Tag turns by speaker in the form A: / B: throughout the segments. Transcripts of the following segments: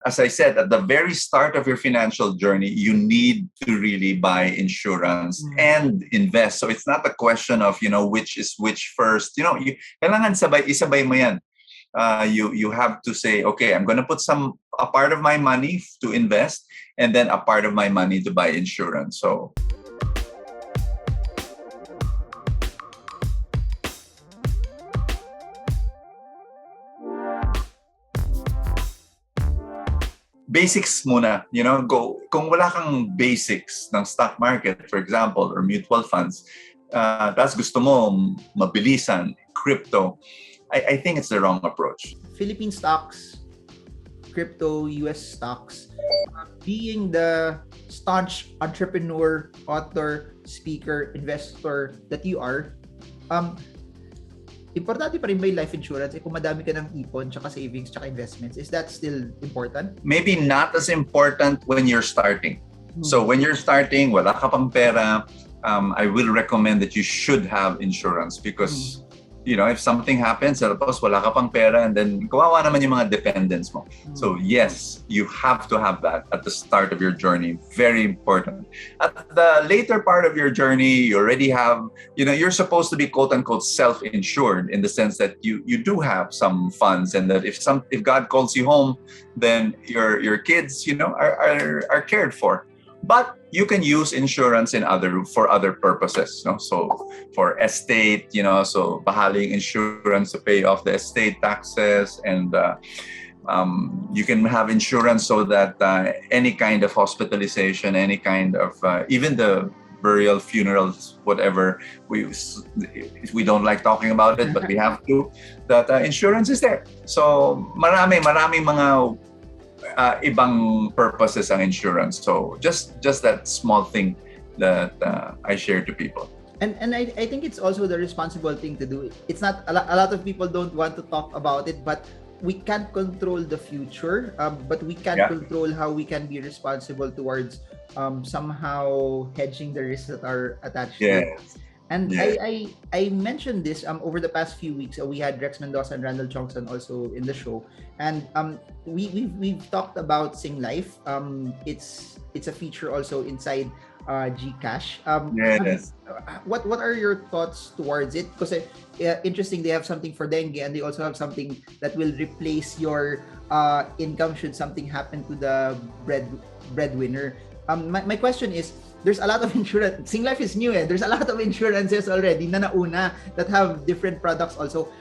A: as I said, at the very start of your financial journey, you need to really buy insurance and invest. So it's not a question of, which is which first. Kailangan isabay mo yan. You have to say, okay, I'm going to put a part of my money to invest and then a part of my money to buy insurance. So basics muna, kung wala kang basics ng stock market, for example, or mutual funds, tapos gusto mo mabilisan, crypto, I think it's the wrong approach.
B: Philippine stocks, crypto, US stocks, being the staunch entrepreneur, author, speaker, investor that you are, importante pa rin ba yung life insurance? Kung madami ka ng ipon, tsaka savings, tsaka investments, is that still important?
A: Maybe not as important when you're starting. So when you're starting, wala ka pang pera, I will recommend that you should have insurance because if something happens, tapos wala ka pang pera, and then kawawa naman yung mga dependents mo. So yes, you have to have that at the start of your journey. Very important. At the later part of your journey, you already have, you're supposed to be quote unquote self-insured in the sense that you do have some funds, and that if God calls you home, then your kids, are cared for. But you can use insurance for other purposes. So for estate, so bahaling insurance to pay off the estate taxes, and you can have insurance so that any kind of hospitalization, any kind of even the burial, funerals, whatever, we don't like talking about it, but we have to. That insurance is there. So maraming mga ibang purposes ang insurance. So just that small thing that I share to people.
B: And I think it's also the responsible thing to do. It's not a lot of people don't want to talk about it, but we can't control the future, but we can control how we can be responsible towards somehow hedging the risks that are attached to it. And I mentioned this over the past few weeks. We had Rex Mendoza and Randall Chongson also in the show, and we've talked about Sing Life. It's a feature also inside GCash. What are your thoughts towards it? Because interesting, they have something for dengue, and they also have something that will replace your income should something happen to the breadwinner. My question is, there's a lot of insurance. Sing Life is new, There's a lot of insurances already na nauna that have different products also.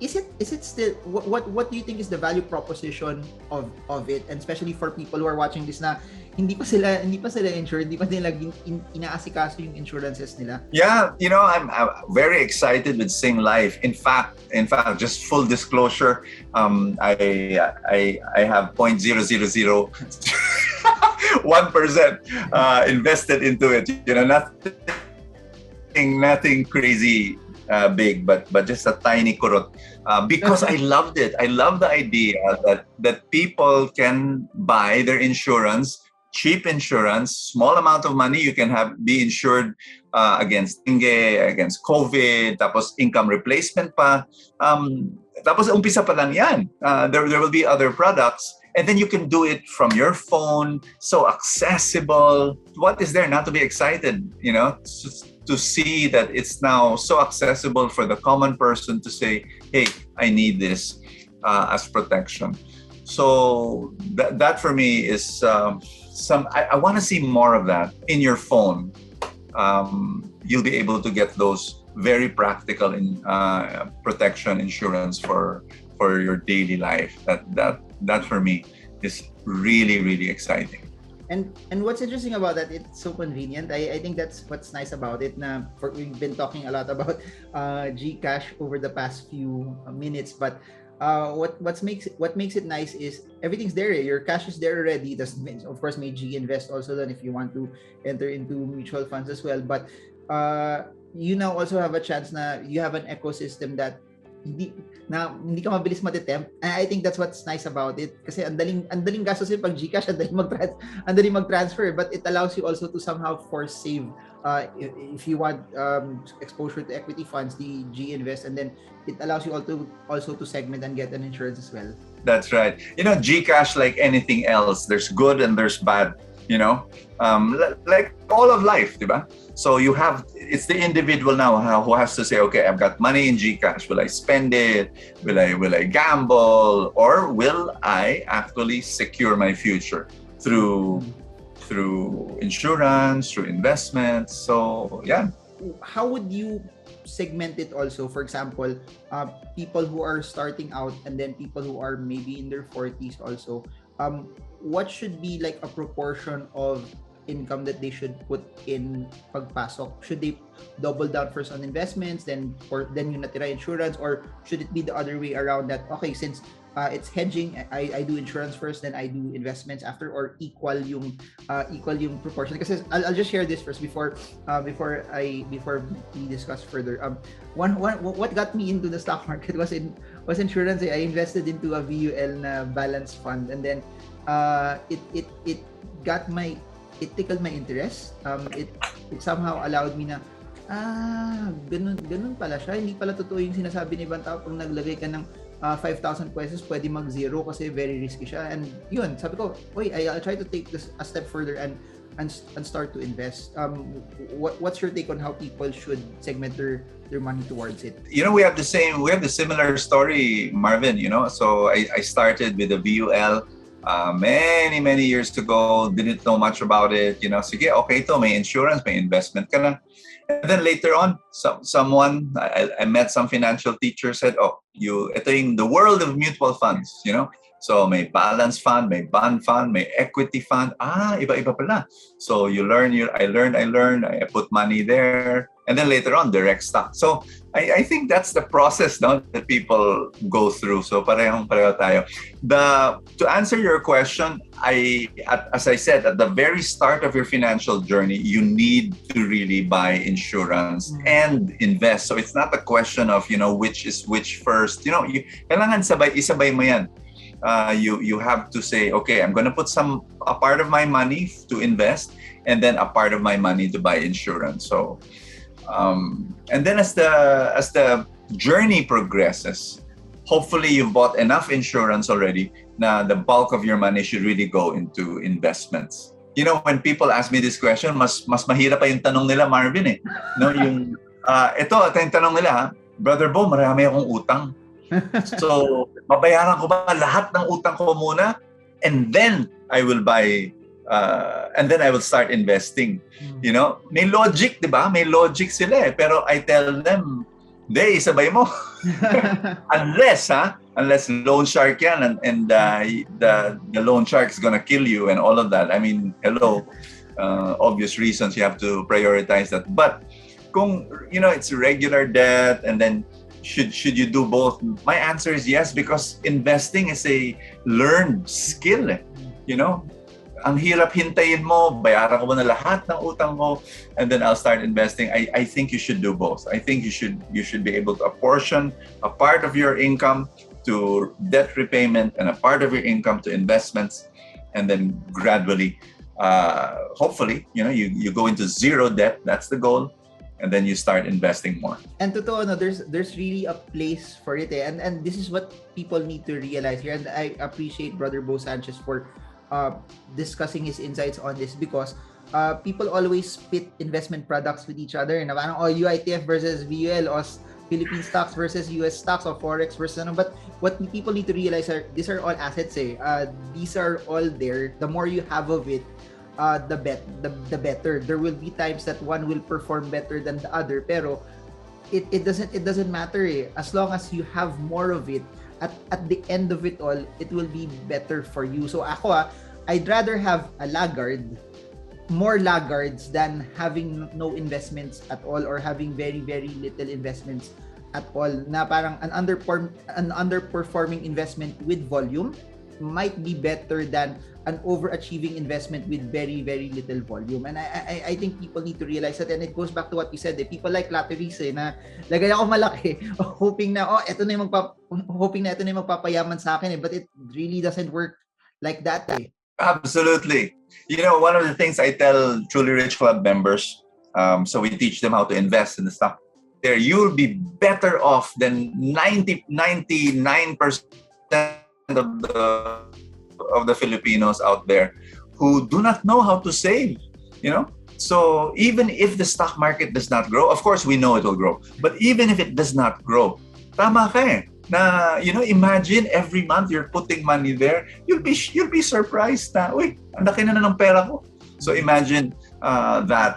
B: Is it still what do you think is the value proposition of it, and especially for people who are watching this na hindi pa sila insured, hindi pa nila inaasikaso yung insurances nila?
A: Yeah, I'm very excited with Sing Life. In fact, just full disclosure, I have 0.000 1% invested into it. Nothing crazy big, but just a tiny kurot. Because I loved it. I love the idea that people can buy their insurance, cheap insurance, small amount of money. You can be insured against dengue, against COVID, tapos income replacement pa. Tapos umpisa pa lang yan. There will be other products. And then you can do it from your phone, so accessible. What is there not to be excited, to see that it's now so accessible for the common person to say, hey, I need this as protection. So that for me is I want to see more of that in your phone. You'll be able to get those very practical protection insurance for your daily life. That for me is really, really exciting.
B: And what's interesting about that, it's so convenient. I think that's what's nice about it. We've been talking a lot about GCash over the past few minutes, but what makes it nice is everything's there. Your cash is there already. That's, of course, may G invest also then if you want to enter into mutual funds as well. But you now also have a chance na you have an ecosystem that hindi ka mabilis matitempt. I think that's what's nice about it. Kasi ang daling gastos pag GCash, ang daling mag-transfer, but it allows you also to somehow force save. If you want exposure to equity funds, the G invest, and then it allows you also to segment and get an insurance as well.
A: That's right. You know, Gcash, like anything else, there's good and there's bad. You know, like all of life, diba? So you have, it's the individual now who has to say, okay, I've got money in Gcash. Will I spend it? Will I gamble, or will I actually secure my future through insurance, through investments? So yeah.
B: How would you segment it also? For example, people who are starting out and then people who are maybe in their 40s also. What should be like a proportion of income that they should put in pagpasok? Should they double down first on investments, then yung natira insurance, or should it be the other way around, that okay, since it's hedging, I do insurance first, then I do investments after, or equal yung proportion? Because I'll just share this first before we discuss further. What got me into the stock market was insurance. I invested into a VUL na balance fund, and then it tickled my interest. It somehow allowed me na ganun pala siya. Hindi pala totoo yung sinasabi ni ibang tao, pag naglagay ka ng 5,000 pesos, pwede mag-zero kasi very risky siya. And yun, sabi ko, I'll try to take this a step further and start to invest. What's your take on how people should segment their money towards it?
A: You know, we have the similar story, Marvin, you know. So I started with a VUL many years ago, didn't know much about it, you know. Sige, okay to, may insurance, may investment ka na. And then later on, someone I met, some financial teacher said, ito yung the world of mutual funds, you know. So may balance fund, may bond fund, may equity fund. Iba-iba pala. So I learned, I put money there. And then later on, direct stock. So I think that's the process now that people go through. So pareho tayo. To answer your question, as I said, at the very start of your financial journey, you need to really buy insurance and invest. So it's not a question of, you know, which is which first. You know, kailangan isabay mo yan. You have to say, okay, I'm going to put a part of my money to invest, and then a part of my money to buy insurance. So and then as the journey progresses, hopefully you've bought enough insurance already na the bulk of your money should really go into investments. You know, when people ask me this question, mas mahirap pa yung tanong nila, Marvin, eh. No, yung ito yung tanong nila, ha? Brother Bo, marami akong utang. So, babayaran ko ba lahat ng utang ko muna, and then I will buy and then I will start investing. You know, may logic, 'di ba? May logic sila eh. Pero I tell them, isabay mo. Unless loan shark yan, and the loan shark is gonna kill you and all of that. I mean, hello, obvious reasons you have to prioritize that. But kung, you know, it's regular debt, and then should you do both? My answer is yes, because investing is a learned skill, you know. Ang hirap hintayin mo, bayaran ko na lahat ng utang mo, and then I'll start investing. I think you should do both. I think you should be able to apportion a part of your income to debt repayment and a part of your income to investments, and then gradually, hopefully, you know, you go into zero debt. That's the goal. And then you start investing more.
B: And totoo, no, there's really a place for it, eh. And this is what people need to realize here. And I appreciate Brother Bo Sanchez for discussing his insights on this, because people always pit investment products with each other. Na parang, UITF versus VUL, or Philippine stocks versus US stocks, or Forex versus ano. But what people need to realize are, these are all assets, eh. These are all there. The more you have of it, the better. There will be times that one will perform better than the other, pero it doesn't matter, eh. As long as you have more of it, at the end of it all, it will be better for you. So ako, I'd rather have more laggards than having no investments at all, or having very little investments at all. Na parang an underperforming investment with volume might be better than an overachieving investment with very little volume. And I think people need to realize that. And it goes back to what we said, eh. People like lotteries, eh, na lagay ako malaki hoping na ito na yung magpapayaman sa akin, eh. But it really doesn't work like that, eh.
A: Absolutely. You know, one of the things I tell Truly Rich Club members, so we teach them how to invest in the stock. You'll be better off than 99% of the Filipinos out there who do not know how to save, you know? So even if the stock market does not grow, of course we know it will grow, but even if it does not grow, tama ka eh, na, you know, imagine every month you're putting money there, you'll be surprised na, uy, ang laki na ng pera ko. So imagine that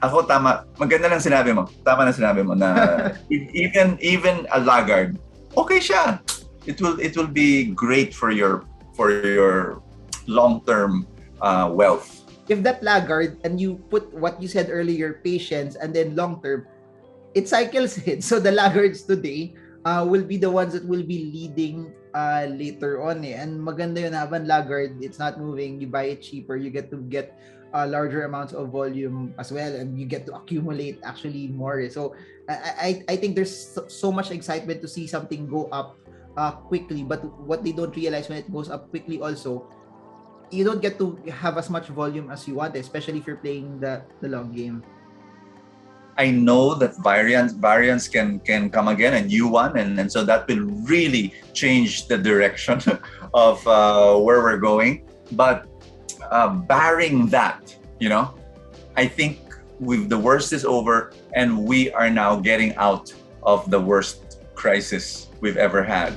A: ako tama, maganda lang sinabi mo. Tama na sinabi mo na even a laggard, okay siya. It will be great for your long-term wealth.
B: If that laggard, and you put what you said earlier, patience, and then long-term, it cycles it. So the laggards today will be the ones that will be leading later on eh. And maganda yun, habang laggard, it's not moving, you buy it cheaper, you get to get larger amounts of volume as well, and you get to accumulate actually more. So I think there's so much excitement to see something go up quickly, but what they don't realize, when it goes up quickly also, you don't get to have as much volume as you want, especially if you're playing the long game.
A: I know that variance can come again, a new one, and so that will really change the direction of where we're going. But barring that, you know, I think the worst is over, and we are now getting out of the worst crisis we've ever had.